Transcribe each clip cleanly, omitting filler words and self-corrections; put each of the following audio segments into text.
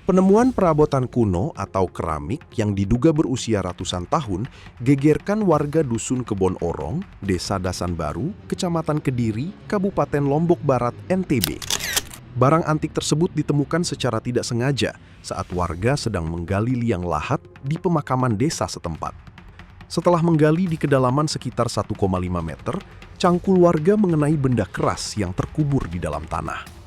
Penemuan perabotan kuno atau keramik yang diduga berusia ratusan tahun gegerkan warga Dusun Kebon Orong, Desa Dasan Baru, Kecamatan Kediri, Kabupaten Lombok Barat, NTB. Barang antik tersebut ditemukan secara tidak sengaja saat warga sedang menggali liang lahat di pemakaman desa setempat. Setelah menggali di kedalaman sekitar 1,5 meter, cangkul warga mengenai benda keras yang terkubur di dalam tanah.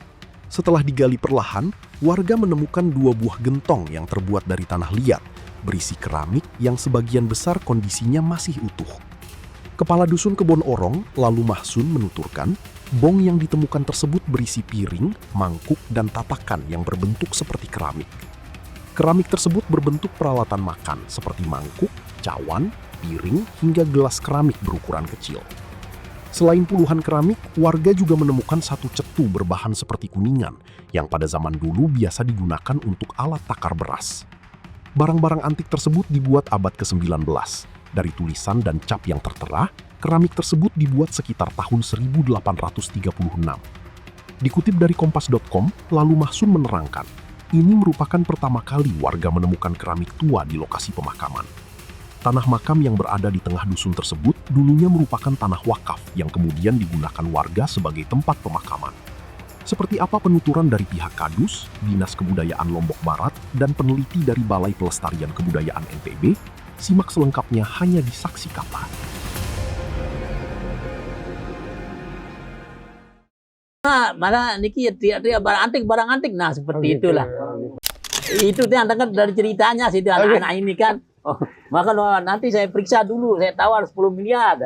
Setelah digali perlahan, warga menemukan 2 buah gentong yang terbuat dari tanah liat, berisi keramik yang sebagian besar kondisinya masih utuh. Kepala Dusun Kebon Orong, Lalu Mahsun, menuturkan, bong yang ditemukan tersebut berisi piring, mangkuk, dan tatakan yang berbentuk seperti keramik. Keramik tersebut berbentuk peralatan makan seperti mangkuk, cawan, piring, hingga gelas keramik berukuran kecil. Selain puluhan keramik, warga juga menemukan satu cetu berbahan seperti kuningan yang pada zaman dulu biasa digunakan untuk alat takar beras. Barang-barang antik tersebut dibuat abad ke-19. Dari tulisan dan cap yang tertera, keramik tersebut dibuat sekitar tahun 1836. Dikutip dari Kompas.com, Lalu Mahsun menerangkan, ini merupakan pertama kali warga menemukan keramik tua di lokasi pemakaman. Tanah makam yang berada di tengah dusun tersebut dulunya merupakan tanah wakaf yang kemudian digunakan warga sebagai tempat pemakaman. Seperti apa penuturan dari pihak Kadus, Dinas Kebudayaan Lombok Barat, dan peneliti dari Balai Pelestarian Kebudayaan NTB? Simak selengkapnya hanya di Saksi Kata. Mana niki dia barang antik, nah seperti itulah. Itu yang dengar dari ceritanya sih anak-anak ini kan. Oh, maka nanti saya periksa dulu, saya tawar 10 miliar.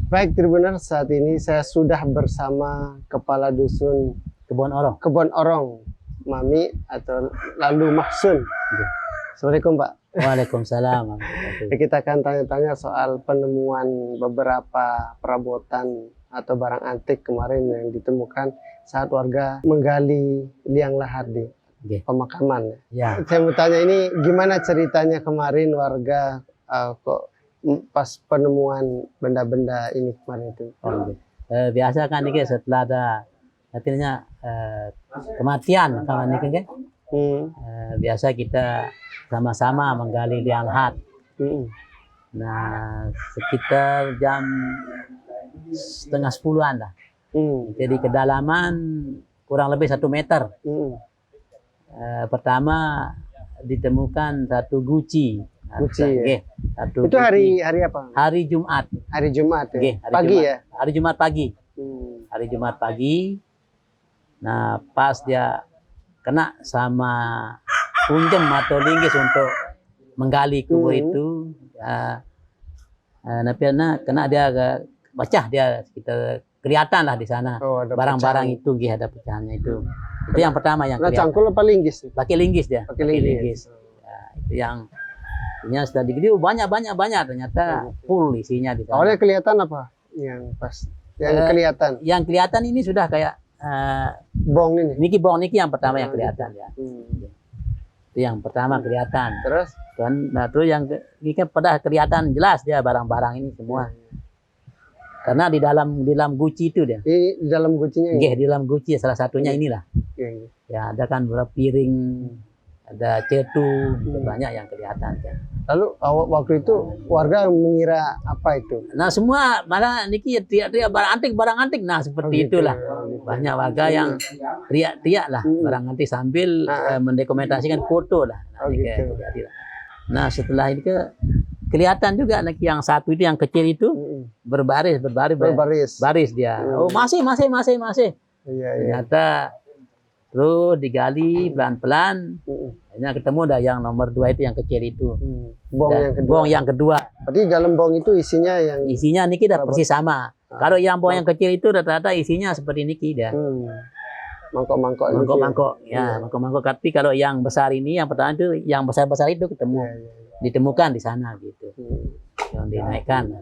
Baik, Tribuners, saat ini saya sudah bersama Kepala Dusun Kebon Orong, Mami atau Lalu Mahsun. Assalamualaikum, Pak. Waalaikumsalam. Kita akan tanya-tanya soal penemuan beberapa perabotan atau barang antik kemarin yang ditemukan saat warga menggali liang lahat di pemakaman. Ya. Saya mau tanya ini gimana ceritanya kemarin warga kok pas penemuan benda-benda ini kemarin itu? Biasa kan ini setelah ada artinya kematian kan ini kan. Biasa kita sama-sama menggali liang lahat. Nah, sekitar jam 9:30-an lah. Jadi kedalaman kurang lebih 1 meter. Pertama ditemukan satu guci. Ya? Satu itu guci. hari apa? Hari Jumat. Hari Jumat ya? Pagi Jumat. ya? Hari Jumat pagi. Hari Jumat pagi. Nah, pas dia kena sama punjem atau linggis untuk menggali kubur itu. Kena dia pecah, dia kita kelihatan lah di sana. Barang-barang itu ada pecahannya itu. Itu yang pertama yang kelihatan. Cangkul apa linggis? Pakai linggis dia. Pakai linggis. Ya, itu yang sudah digede banyak ternyata full isinya di sana. Awalnya kelihatan apa? Yang pas kelihatan. Yang kelihatan ini sudah kayak bong ini. Bong niki yang pertama yang kelihatan ya. Itu yang pertama kelihatan. Terus terus yang ini kan pada kelihatan jelas dia barang-barang ini semua. Karena di dalam guci itu dia. Di dalam gucinya ini? Di dalam guci salah satunya inilah. Ya, ada kan beberapa piring, ada cetu, banyak yang kelihatan ya. Lalu waktu itu warga mengira apa itu? Nah, semua malah niki teriak-teriak barang antik. Nah, seperti itulah. Banyak warga yang teriak-teriak lah barang antik sambil mendokumentasikan foto lah. Nah, setelah itu kelihatan juga yang satu itu yang kecil itu berbaris dia. Oh, masih. Ternyata terus digali pelan-pelan. Hanya ketemu yang nomor 2 itu yang kecil itu. Bong yang kedua. Berarti dalam bong itu isinya niki dah persis sama. Kalau yang bong yang kecil itu rata-rata isinya seperti niki dia. Mangkok. Ya, mangkok. Tapi kalau yang besar ini, yang pertama itu, yang besar-besar itu ditemukan di sana gitu. Yang dinaikkan.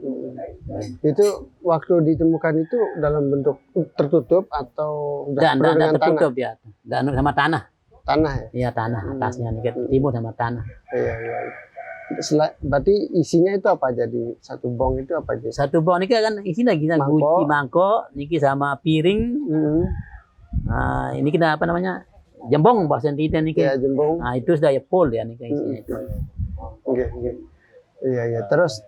Itu waktu ditemukan itu dalam bentuk tertutup atau tidak tertutup ya? Tidak sama tanah. Tanah ya? Iya, tanah atasnya nih timur sama tanah. Iya. Berarti isinya itu apa aja di satu bong itu apa aja? Satu bong niki kan isinya kita Mangkok. guci mangkok niki sama piring. Ini kita apa namanya? Jembong bahasa kita niki. Ya, jembong. Nah, itu sudah ya full ya niki isinya itu. Oke. Iya, iya. Terus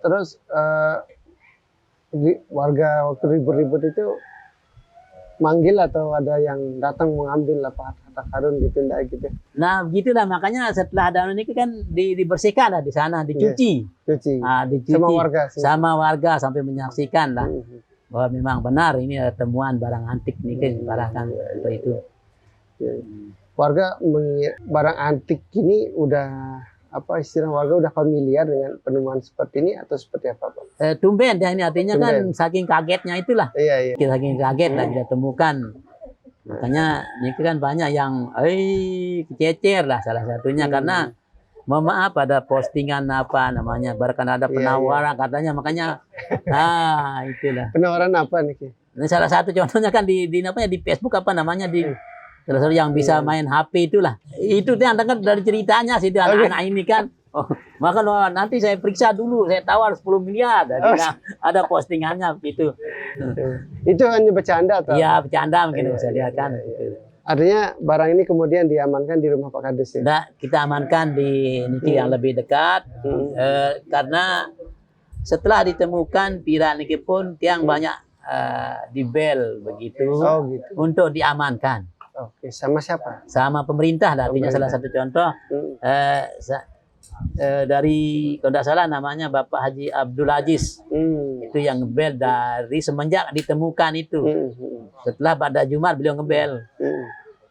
warga waktu ribut-ribut itu manggil atau ada yang datang mengambil apa harta karun gitu enggak gitu? Nah, begitulah makanya setelah ada ini kan dibersihkan lah di sana, dicuci. Cuci. Nah, dicuci Sama warga sih. sama warga sampai menyaksikan lah bahwa memang benar ini ada temuan barang antik nih kan barang seperti itu. Warga barang antik ini udah apa istilah warga udah familiar dengan penemuan seperti ini atau seperti apa, Pak? Tumben ya ini artinya kan Tumben. saking kagetnya itulah. Iya. Saking kaget lah kita temukan. Makanya ini kan banyak yang kececer lah salah satunya karena mohon maaf ada postingan apa namanya bahkan ada penawaran katanya makanya itulah. Penawaran apa nih, Ki? Ini salah satu contohnya kan di Facebook apa namanya di salah satu yang bisa main HP itulah. Itu yang dengar dari ceritanya sih anak-anak ini kan. Maka nanti saya periksa dulu, saya tawar 10 miliar. Ada postingannya begitu. Itu hanya bercanda atau? Iya, bercanda mungkin bisa lihat kan. Artinya barang ini kemudian diamankan di rumah Pak Kades ya? Nah, kita amankan di niki yang lebih dekat karena setelah ditemukan pira niki pun tiang banyak dibel begitu gitu. untuk diamankan. Oke, sama siapa? Sama pemerintah, artinya salah satu contoh dari kalau tidak salah namanya Bapak Haji Abdul Aziz itu yang ngebel dari semenjak ditemukan itu. Setelah pada Jumat beliau ngebel.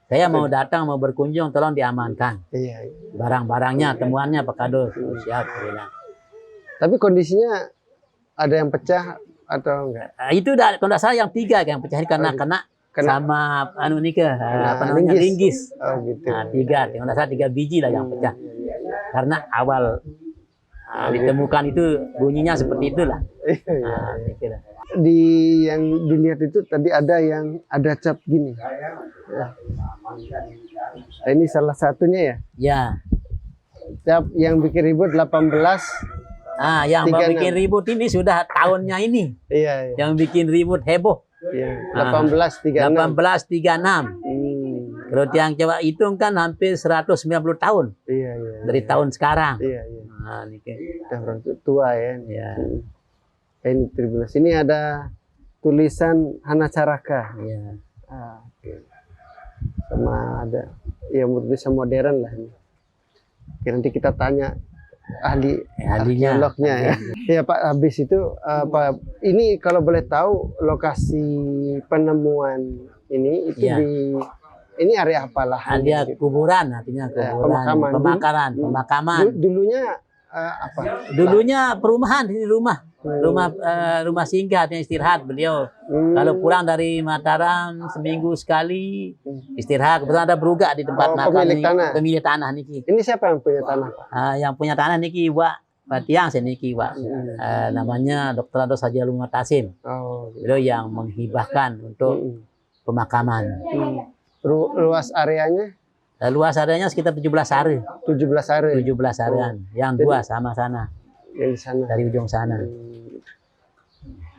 Saya mau datang mau berkunjung, tolong diamankan. Iya. Barang-barangnya, temuannya Pak Kades. Siap. Bilang. Tapi kondisinya ada yang pecah atau enggak? Itu kalau tidak salah yang 3 yang pecah karena sama apa namanya linggis. Oh gitu. Nah, 3, kalau tidak salah 3 biji lah yang pecah. Karena awal ditemukan itu bunyinya seperti itulah. Nah, itulah. Di yang dilihat itu tadi ada yang ada cap gini. Ini salah satunya ya? Ya. Cap yang bikin ribut 18. Yang 36. bikin ribut ini sudah tahunnya ini. Iya. Yang bikin ribut heboh. Iya. 1836. 1836. Kalau yang coba hitung kan hampir 190 tahun. Iya. Dari tahun sekarang. Iya. Nah, ini Udah tua ya. Iya. Ini Tribunal. Ini ada tulisan Hana Caraka. Iya. Sama ada ya tulisan modern lah ini. Nanti kita tanya ahlinya. arkeolognya ya. Ya Pak, habis itu Pak, ini kalau boleh tahu lokasi penemuan ini itu ini area apa lah? Ada kuburan, artinya kuburan, pemakaman. Dulunya apa? Dulunya perumahan, ini rumah singgah, artinya istirahat beliau. Kalau pulang dari Mataram seminggu sekali istirahat. Kebetulan ada berugak di tempat pemilik tanah niki. Ini siapa yang punya tanah, Pak? Yang punya tanah niki Pak Tiang seniki Pak. Namanya Dr. Ados Haji Alumar Tasim. Beliau yang menghibahkan untuk pemakaman. Luas areanya? Luas areanya sekitar 17 are. 17 are. 17 arean. Yang 2 sama sana. Yang di sana. Dari ujung sana.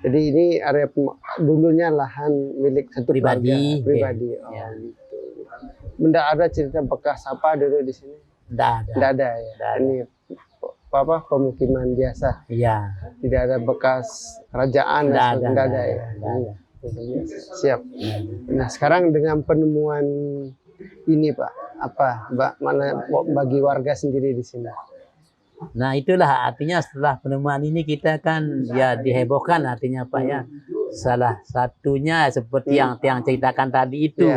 Jadi ini area dulunya lahan milik satu pribadi. Pribadi. Gitu. Tidak ada cerita bekas apa dulu di sini? Tidak ada ya. Ini apa pemukiman biasa. Iya. Tidak ada bekas kerajaan. Tidak ada ya. Siap. Nah sekarang dengan penemuan ini Pak, apa mana bagi warga sendiri di sini? Nah itulah artinya setelah penemuan ini kita kan ya dihebohkan artinya Pak ya. Salah satunya seperti yang Tiang ceritakan tadi itu.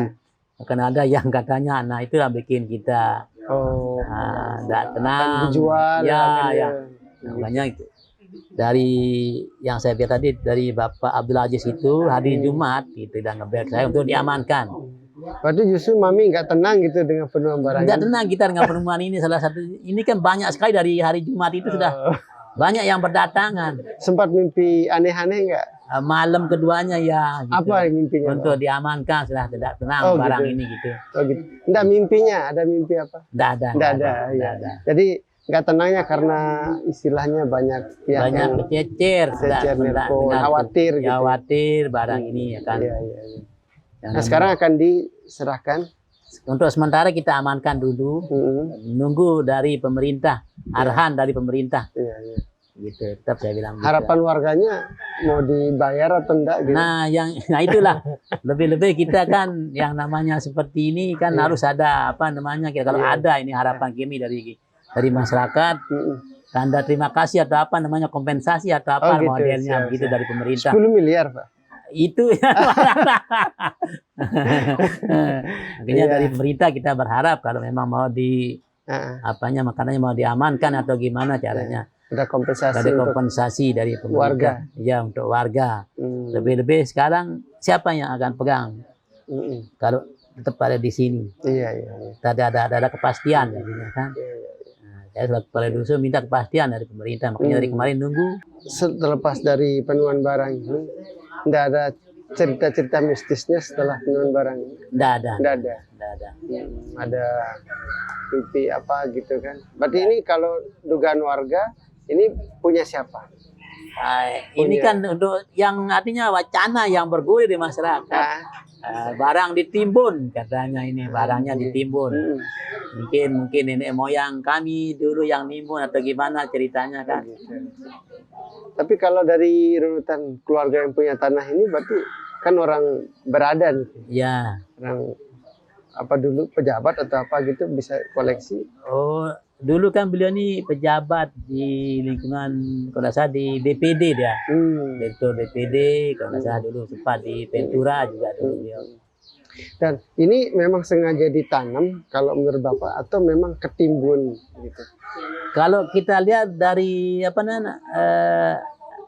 Akan ada yang katanya, nah itulah bikin kita tidak tenang. Dijual. Ya. Makanya dari yang saya lihat tadi dari Bapak Abdul Aziz itu hari Jumat itu dan ngebel saya untuk diamankan. Berarti justru Mami nggak tenang gitu dengan penemuan barang ini? Nggak tenang kita dengan penemuan ini salah satu. Ini kan banyak sekali dari hari Jumat itu sudah banyak yang berdatangan. Sempat mimpi aneh-aneh nggak? Malam keduanya ya. Gitu. Apa mimpinya? Untuk diamankan sudah tidak tenang barang gitu. ini gitu. Gitu. Nggak mimpinya? Ada mimpi apa? Nggak ada. Jadi nggak tenangnya karena istilahnya banyak pihak banyak yang kececer, nelpon, khawatir gitu. khawatir barang ini ya kan. Iya, iya, iya. Yang Nah sekarang akan diserahkan. untuk sementara kita amankan dulu, nunggu dari pemerintah, arahan dari pemerintah. Iya, iya. Gitu, tetap saya bilang. Harapan warganya mau dibayar atau enggak gitu. Nah, nah itulah lebih-lebih kita kan yang namanya seperti ini kan harus ada apa namanya kita kalau ada ini harapan kami dari masyarakat, tanda terima kasih atau apa namanya kompensasi atau apa gitu, modelnya begitu dari pemerintah. 10 miliar Pak. Itu makanya dari pemerintah kita berharap kalau memang mau apanya makanannya mau diamankan atau gimana caranya. Ada kompensasi, ada kompensasi dari pemerintah. Warga. Ya untuk warga. Lebih-lebih sekarang siapa yang akan pegang? Kalau tetap ada di sini. Iya, iya. Ada kepastian jadinya kan. Nah, saya selaku kepala dusun minta kepastian dari pemerintah. Makanya dari kemarin nunggu. Terlepas dari penemuan barang ini, tidak ada cerita-cerita mistisnya setelah penemuan barang ini? Tidak ada. Tidak ada. Tidak ada. Ada pipi apa gitu kan? Berarti ini kalau dugaan warga ini punya siapa? Ini kan untuk yang artinya wacana yang bergulir di masyarakat. Barang ditimbun katanya ini barangnya ditimbun. Mungkin nenek moyang kami dulu yang nimbun atau gimana ceritanya kan. Tapi kalau dari runutan keluarga yang punya tanah ini berarti kan orang berada nih. Ya. Orang apa dulu pejabat atau apa gitu bisa koleksi. Oh, dulu kan beliau ini pejabat di lingkungan kalau saya di BPD dia. Direktur BPD kalau saya dulu sempat di Ventura juga dulu beliau. Dan ini memang sengaja ditanam kalau menurut Bapak atau memang ketimbun gitu. Kalau kita lihat dari apa namanya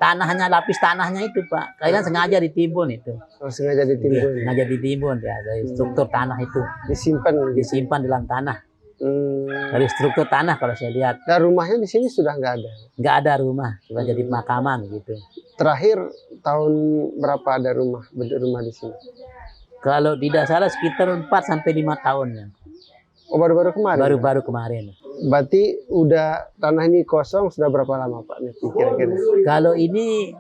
tanahnya, lapis tanahnya itu Pak, kayaknya sengaja ditimbun itu. Oh, sengaja ditimbun. Sengaja ditimbun ya dari struktur tanah itu. Disimpan dalam tanah. Dari struktur tanah kalau saya lihat. Dan rumahnya di sini sudah nggak ada? Nggak ada rumah, sudah jadi pemakaman gitu. Terakhir tahun berapa ada bentuk rumah di sini? Kalau tidak salah sekitar 4 sampai 5 tahun ya. Oh baru-baru kemarin? Baru-baru kemarin. Berarti udah tanah ini kosong sudah berapa lama Pak? Kira-kira? Kalau ini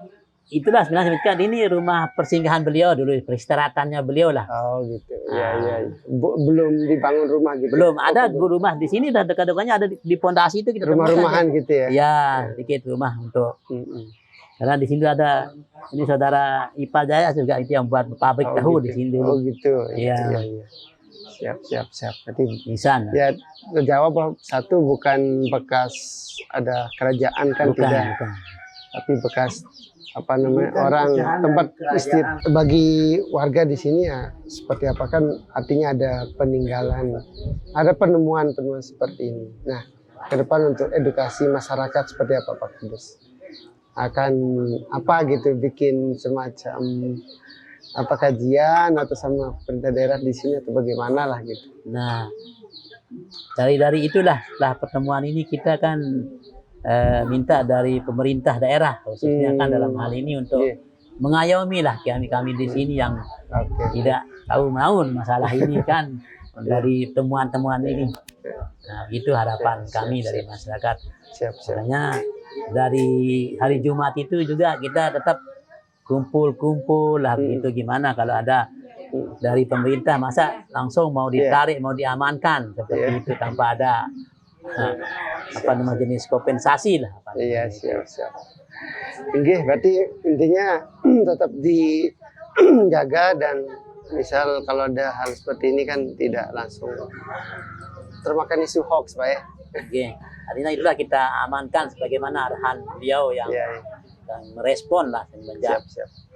itulah sebenarnya ini rumah persinggahan beliau dulu, peristirahatannya beliau lah. Oh gitu. Iya. Belum dibangun rumah gitu. Belum ada rumah di sini dan dekat-dekatnya ada di pondasi itu kita rumah-rumahan gitu ya. Ya, sedikit rumah untuk. Karena di sini ada ini saudara Ipa Jaya juga itu yang buat pabrik tahu gitu. di sini dulu. Oh gitu. Iya. Siap. Berarti bisa. Ya terjawab satu bukan bekas ada kerajaan kan tidak. Tapi bekas apa namanya orang tempat istirahat bagi warga di sini ya seperti apa kan artinya ada peninggalan, ada penemuan seperti ini. Nah ke depan untuk edukasi masyarakat seperti apa Pak Kudus? Akan apa gitu bikin semacam apa kajian atau sama pemerintah daerah di sini atau bagaimana lah gitu. Nah dari itulah setelah pertemuan ini kita kan minta dari pemerintah daerah khususnya kan dalam hal ini untuk mengayomi lah kami di sini yang tidak tahu naun masalah ini kan dari temuan-temuan ini. Nah itu harapan kami dari masyarakat. Makanya dari hari Jumat itu juga kita tetap kumpul-kumpul lah gitu gimana kalau ada dari pemerintah masa langsung mau ditarik mau diamankan seperti itu tanpa ada apa namanya jenis kompensasi lah. Iya siap. Oke, berarti intinya tetap dijaga dan misal kalau ada hal seperti ini kan tidak langsung termakan isu hoax Pak ya. Oke, artinya itulah kita amankan sebagaimana arahan beliau yang merespon lah semenjak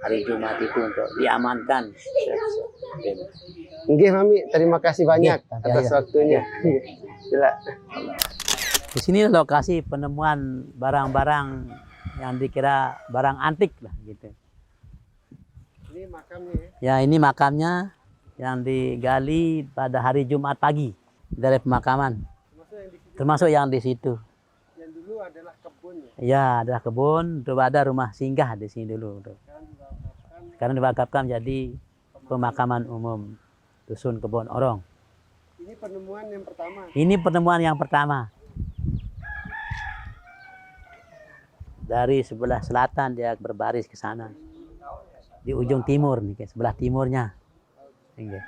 hari Jumat itu untuk diamankan. Oke Mami, terima kasih banyak atas waktunya. Gila. Di sini lokasi penemuan barang-barang yang dikira barang antik lah gitu. Ini makamnya ya? Ya ini makamnya yang digali pada hari Jumat pagi dari pemakaman. Termasuk yang di situ. Yang dulu adalah kebun ya? Ya adalah kebun, terus ada rumah singgah di sini dulu. Sekarang diwakafkan jadi pemakaman umum Dusun Kebon Orong. Ini penemuan yang pertama? Ini penemuan yang pertama. Dari sebelah selatan dia berbaris ke sana. Di ujung timur nih, sebelah timurnya. Oke.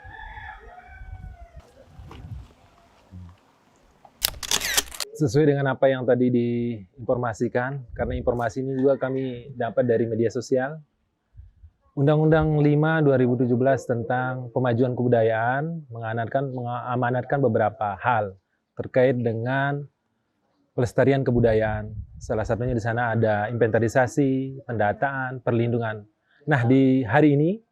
Sesuai dengan apa yang tadi diinformasikan, karena informasi ini juga kami dapat dari media sosial. Undang-Undang 5 2017 tentang pemajuan kebudayaan mengamanatkan beberapa hal terkait dengan pelestarian kebudayaan. Salah satunya di sana ada inventarisasi, pendataan, perlindungan. Nah, di hari ini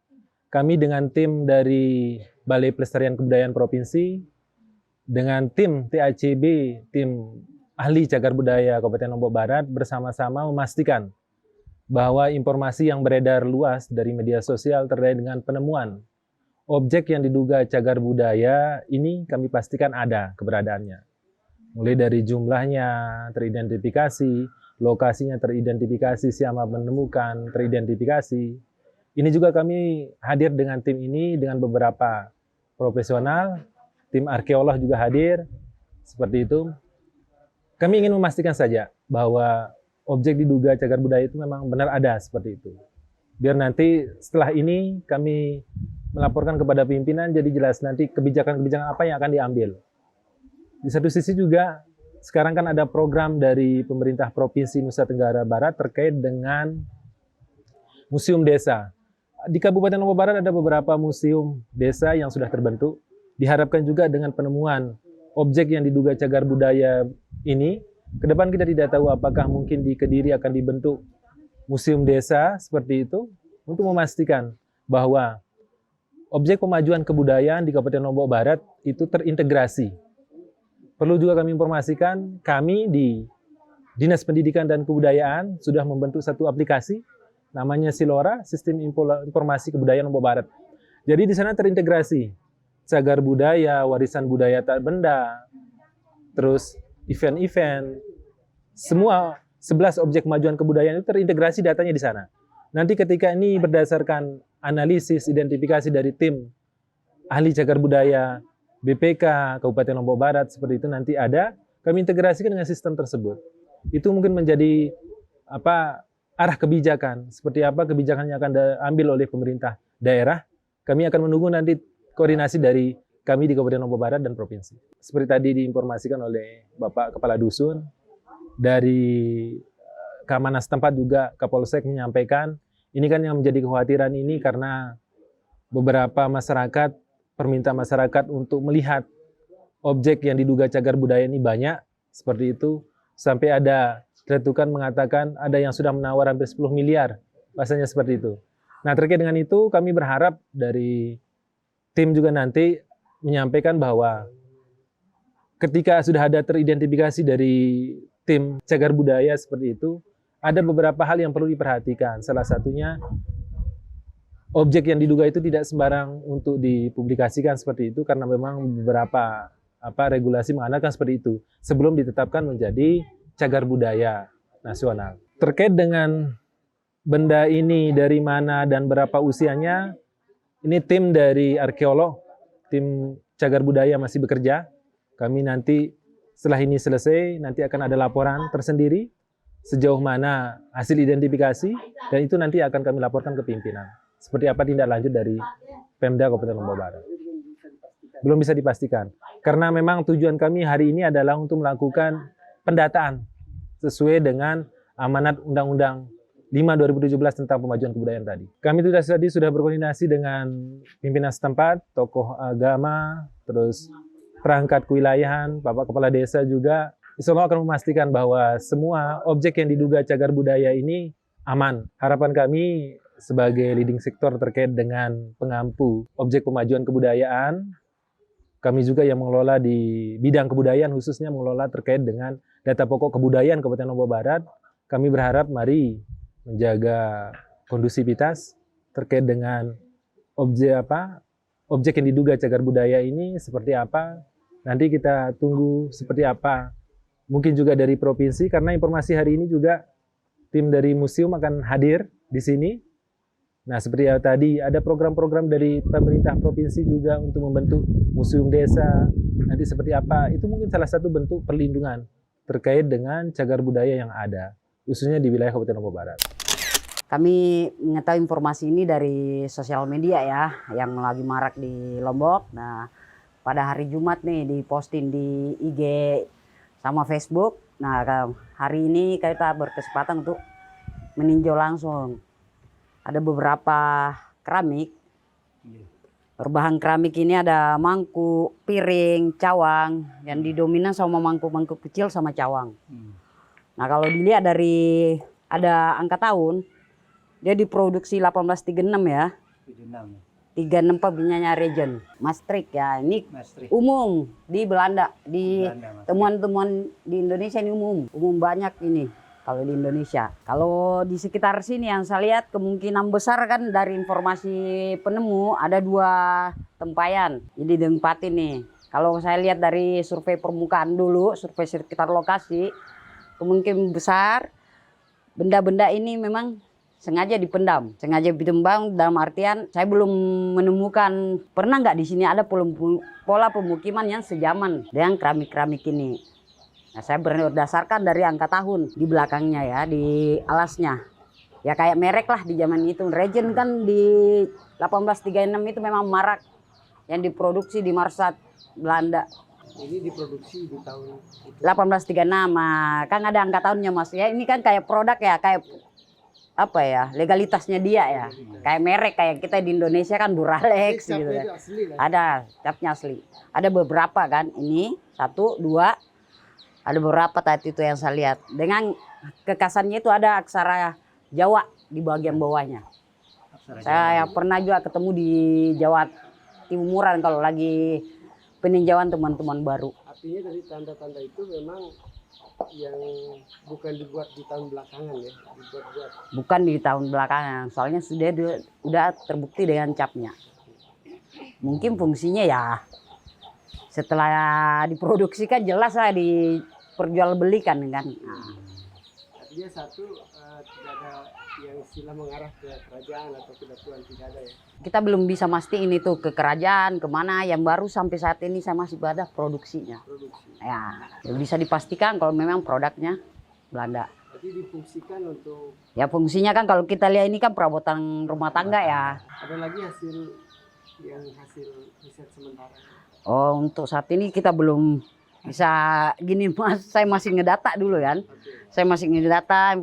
kami dengan tim dari Balai Pelestarian Kebudayaan Provinsi dengan tim TACB, tim ahli cagar budaya Kabupaten Lombok Barat bersama-sama memastikan bahwa informasi yang beredar luas dari media sosial terkait dengan penemuan objek yang diduga cagar budaya ini kami pastikan ada keberadaannya. Mulai dari jumlahnya teridentifikasi, lokasinya teridentifikasi, siapa menemukan teridentifikasi. Ini juga kami hadir dengan tim ini dengan beberapa profesional, tim arkeolog juga hadir, seperti itu. Kami ingin memastikan saja bahwa objek diduga cagar budaya itu memang benar ada seperti itu. Biar nanti setelah ini kami melaporkan kepada pimpinan, jadi jelas nanti kebijakan-kebijakan apa yang akan diambil. Di satu sisi juga, sekarang kan ada program dari pemerintah Provinsi Nusa Tenggara Barat terkait dengan museum desa. Di Kabupaten Lombok Barat ada beberapa museum desa yang sudah terbentuk. Diharapkan juga dengan penemuan objek yang diduga cagar budaya ini, ke depan kita tidak tahu apakah mungkin di Kediri akan dibentuk museum desa seperti itu, untuk memastikan bahwa objek pemajuan kebudayaan di Kabupaten Lombok Barat itu terintegrasi. Perlu juga kami informasikan, kami di Dinas Pendidikan dan Kebudayaan sudah membentuk satu aplikasi, namanya Silora, Sistem Informasi Kebudayaan Lombok Barat. Jadi di sana terintegrasi cagar budaya, warisan budaya tak benda, terus event-event, semua 11 objek kemajuan kebudayaan itu terintegrasi datanya di sana. Nanti ketika ini berdasarkan analisis, identifikasi dari tim ahli cagar budaya BPK Kabupaten Lombok Barat seperti itu, nanti ada, kami integrasikan dengan sistem tersebut. Itu mungkin menjadi arah kebijakan, seperti apa kebijakan yang akan diambil oleh pemerintah daerah. Kami akan menunggu nanti koordinasi dari kami di Kabupaten Lombok Barat dan Provinsi. Seperti tadi diinformasikan oleh Bapak Kepala Dusun, dari keamanan setempat juga Kapolsek menyampaikan, ini kan yang menjadi kekhawatiran ini karena beberapa masyarakat, permintaan masyarakat untuk melihat objek yang diduga cagar budaya ini banyak, seperti itu. Sampai ada Tretukan mengatakan ada yang sudah menawar hampir 10 miliar, bahasanya seperti itu. Nah, terkait dengan itu kami berharap dari tim juga nanti menyampaikan bahwa ketika sudah ada teridentifikasi dari tim cagar budaya seperti itu, ada beberapa hal yang perlu diperhatikan. Salah satunya, objek yang diduga itu tidak sembarang untuk dipublikasikan seperti itu, karena memang beberapa regulasi mengandalkan seperti itu sebelum ditetapkan menjadi cagar budaya nasional. Terkait dengan benda ini dari mana dan berapa usianya, ini tim dari arkeolog, tim cagar budaya masih bekerja. Kami nanti setelah ini selesai, nanti akan ada laporan tersendiri sejauh mana hasil identifikasi, dan itu nanti akan kami laporkan ke pimpinan. Seperti apa tindak lanjut dari Pemda Kabupaten Lombok Barat. Belum bisa dipastikan. Karena memang tujuan kami hari ini adalah untuk melakukan pendataan sesuai dengan amanat Undang-Undang 5 2017 tentang pemajuan kebudayaan tadi. Kami tadi sudah berkoordinasi dengan pimpinan setempat, tokoh agama, terus perangkat kewilayahan, Bapak Kepala Desa juga. Insya Allah akan memastikan bahwa semua objek yang diduga cagar budaya ini aman. Harapan kami sebagai leading sektor terkait dengan pengampu objek pemajuan kebudayaan, kami juga yang mengelola di bidang kebudayaan, khususnya mengelola terkait dengan data pokok kebudayaan Kabupaten Lombok Barat. Kami berharap mari menjaga kondusivitas terkait dengan objek yang diduga cagar budaya ini seperti apa. Nanti kita tunggu seperti apa. Mungkin juga dari provinsi, karena informasi hari ini juga tim dari museum akan hadir di sini. Nah, seperti yang tadi ada program-program dari pemerintah provinsi juga untuk membentuk museum desa. Nanti seperti apa, itu mungkin salah satu bentuk perlindungan terkait dengan cagar budaya yang ada. khususnya di wilayah Kabupaten Lombok Barat. Kami mengetahui informasi ini dari sosial media ya, yang lagi marak di Lombok. Nah, pada hari Jumat nih diposting di IG sama Facebook. Nah, hari ini kita berkesempatan untuk meninjau langsung. Ada beberapa keramik. Berbahan keramik ini ada mangkuk, piring, cawang yang didominan sama mangkuk-mangkuk kecil sama cawang. Nah, kalau dilihat dari ada angka tahun, dia diproduksi 1836 ya. 36 pabriknya Regen. Maastricht ya, ini umum di Belanda. Di temuan-temuan di Indonesia ini umum banyak ini kalau di Indonesia. Kalau di sekitar sini yang saya lihat kemungkinan besar kan dari informasi penemu ada 2 tempayan. Jadi ditempatin nih. Kalau saya lihat dari survei permukaan dulu, survei sekitar lokasi, kemungkinan besar benda-benda ini memang sengaja dipendam, sengaja ditembang dalam artian saya belum menemukan pernah nggak di sini ada pola pemukiman yang sejaman dengan keramik-keramik ini. Nah, saya berdasarkan dari angka tahun di belakangnya ya, di alasnya. Ya kayak merek lah di zaman itu. Regen kan di 1836 itu memang marak yang diproduksi di Marsat Belanda. Ini diproduksi di tahun 1836, kan ada angka tahunnya Mas. Ya ini kan kayak produk ya, kayak apa ya, legalitasnya dia ya. Kayak merek kayak kita di Indonesia kan Duralex gitu kan. Ada capnya asli. Ada beberapa kan, ini 1, 2. Ada beberapa tadi itu yang saya lihat. Dengan kekasannya itu ada aksara Jawa di bagian bawahnya. Saya pernah juga ketemu di Jawa Timuran kalau lagi peninjauan teman-teman baru. Artinya dari tanda-tanda itu memang yang bukan dibuat di tahun belakangan ya, dibuat-buat. Bukan di tahun belakangan, soalnya sudah terbukti dengan capnya. Mungkin fungsinya ya setelah diproduksi kan jelas lah diperjualbelikan kan. Artinya satu tidak ada yang istilah mengarah ke kerajaan atau kedatuan, tidak ada ya. Kita belum bisa mastiin itu ke kerajaan kemana. Yang baru sampai saat ini saya masih pada produksinya. Ya bisa dipastikan kalau memang produknya Belanda. Jadi difungsikan untuk. Ya fungsinya kan kalau kita lihat ini kan perabotan rumah tangga ya. Ada lagi hasil riset sementara. Oh, untuk saat ini kita belum bisa gini Mas, saya masih ngedata dulu kan. Saya masih ngedata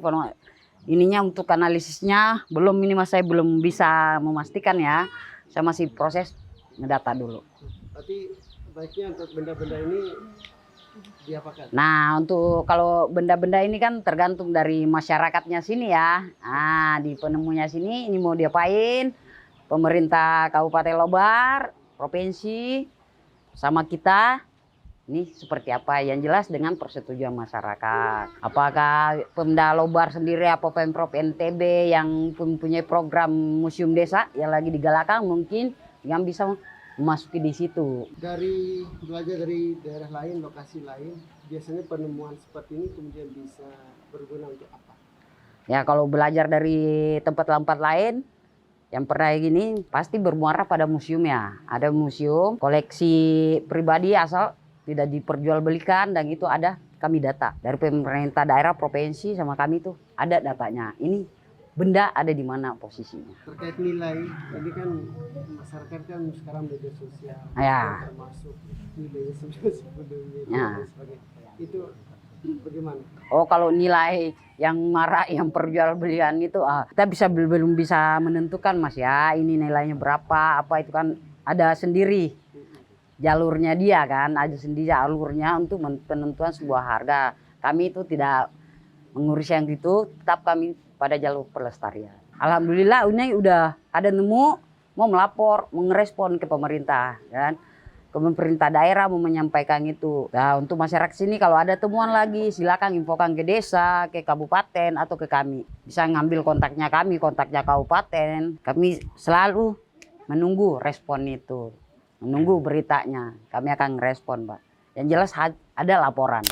ininya untuk analisisnya belum ini Mas, saya belum bisa memastikan ya. Saya masih proses ngedata dulu. Berarti baiknya untuk benda-benda ini diapakan? Nah, untuk kalau benda-benda ini kan tergantung dari masyarakatnya sini ya. Nah, di penemunya sini ini mau diapain? Pemerintah Kabupaten Lobar, provinsi sama kita ini seperti apa, yang jelas dengan persetujuan masyarakat. Apakah Pemda Lobar sendiri apa Pemprov NTB yang mempunyai program museum desa yang lagi digalakkan mungkin yang bisa memasuki di situ. Dari belajar dari daerah lain, lokasi lain, biasanya penemuan seperti ini kemudian bisa berguna untuk apa? Ya kalau belajar dari tempat-tempat lain yang pernah gini pasti bermuara pada museum ya. Ada museum koleksi pribadi asal tidak diperjualbelikan dan itu ada kami data dari pemerintah daerah provinsi sama kami tuh ada datanya. Ini benda ada di mana posisinya. Terkait nilai, ini kan masyarakat kan sekarang media sosial ya. Termasuk nilainya sebelumnya Ya. dan sebagainya. Itu bagaimana? Oh kalau nilai yang marak yang perjualbelian itu kita belum bisa menentukan Mas ya ini nilainya berapa apa itu kan ada sendiri jalurnya dia kan, ada sendiri jalurnya untuk penentuan sebuah harga. Kami itu tidak mengurus yang itu, tetap kami pada jalur pelestarian. Alhamdulillah ini udah ada nemu mau melapor, mengerespon ke pemerintah kan. Ke pemerintah daerah mau menyampaikan itu. Nah, untuk masyarakat sini kalau ada temuan lagi silakan infokan ke desa, ke kabupaten atau ke kami. Bisa ngambil kontaknya kami, kontaknya kabupaten. Kami selalu menunggu respon itu. Menunggu beritanya, kami akan ngerespon Pak. Yang jelas ada laporan.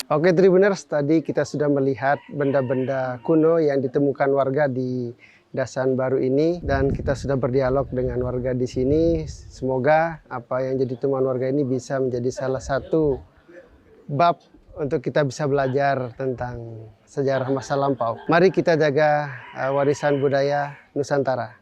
Oke Tribuners, tadi kita sudah melihat benda-benda kuno yang ditemukan warga di Dasan Baru ini dan kita sudah berdialog dengan warga di sini. Semoga apa yang jadi temuan warga ini bisa menjadi salah satu bab untuk kita bisa belajar tentang sejarah masa lampau. Mari kita jaga warisan budaya Nusantara.